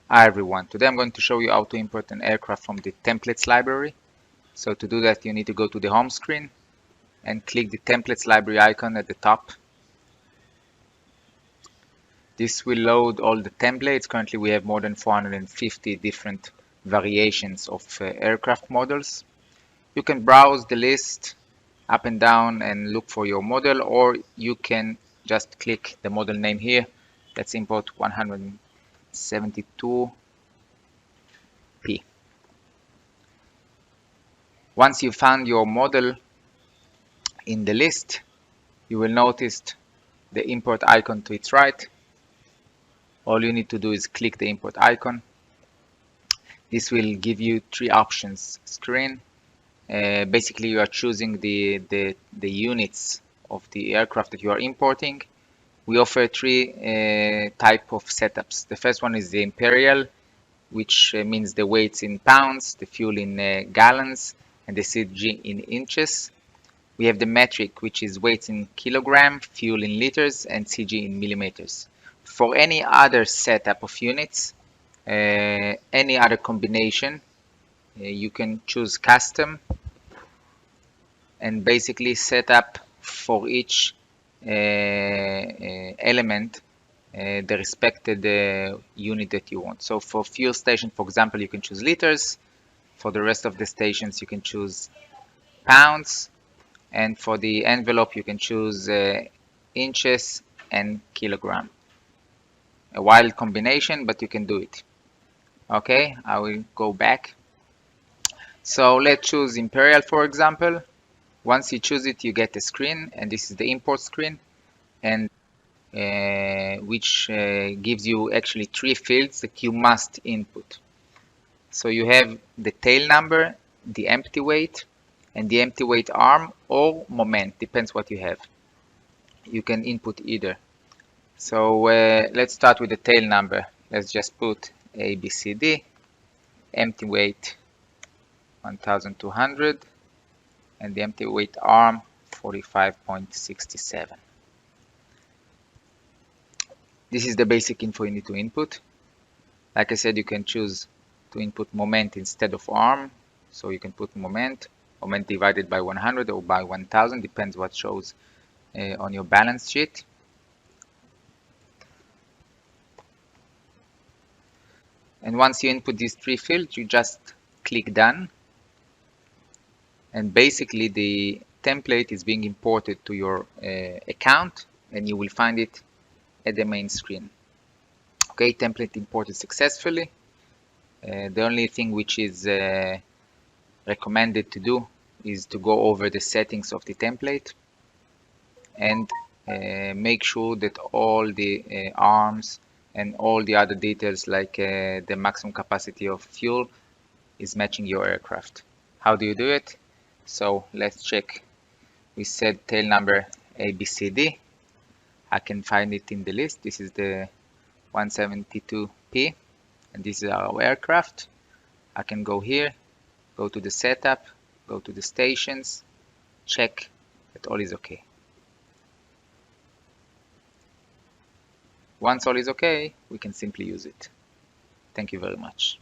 Hi everyone, today I'm going to show you how to import an aircraft from the templates library. So to do that you need to go to the home screen and click the templates library icon at the top. This will load all the templates. Currently we have more than 450 different variations of aircraft models. You can browse the list up and down and look for your model, or you can just click the model name here. Let's import 172P. Once you found your model in the list, you will notice the import icon to its right. All you need to do is click the import icon. This will give you three options screen. Basically, you are choosing the units of the aircraft that you are importing. We offer three type of setups. The first one is the imperial, which means the weights in pounds, the fuel in gallons, and the CG in inches. We have the metric, which is weights in kilogram, fuel in liters, and CG in millimeters. For any other setup of units, any other combination, you can choose custom and basically set up for each element the respected unit that you want. So for fuel station, for example, you can choose liters. For the rest of the stations, you can choose pounds. And for the envelope, you can choose inches and kilogram. A wild combination, but you can do it. Okay, I will go back. So let's choose imperial, for example. Once you choose it, you get a screen, and this is the import screen, and which gives you actually three fields that you must input. So you have the tail number, the empty weight, and the empty weight arm or moment, depends what you have. You can input either. So let's start with the tail number. Let's just put ABCD, empty weight 1200, and the empty weight arm 45.67. This is the basic info you need to input. Like I said, you can choose to input moment instead of arm. So you can put moment divided by 100 or by 1000, depends what shows on your balance sheet. And once you input these three fields, you just click done. And basically the template is being imported to your account, and you will find it at the main screen. Okay, template imported successfully. The only thing which is recommended to do is to go over the settings of the template and make sure that all the arms and all the other details like the maximum capacity of fuel is matching your aircraft. How do you do it? So let's check. We said tail number ABCD. I can find it in the list. This is the 172P, and this is our aircraft. I can go here, go to the setup, go to the stations, check that all is okay. Once all is okay, we can simply use it. Thank you very much.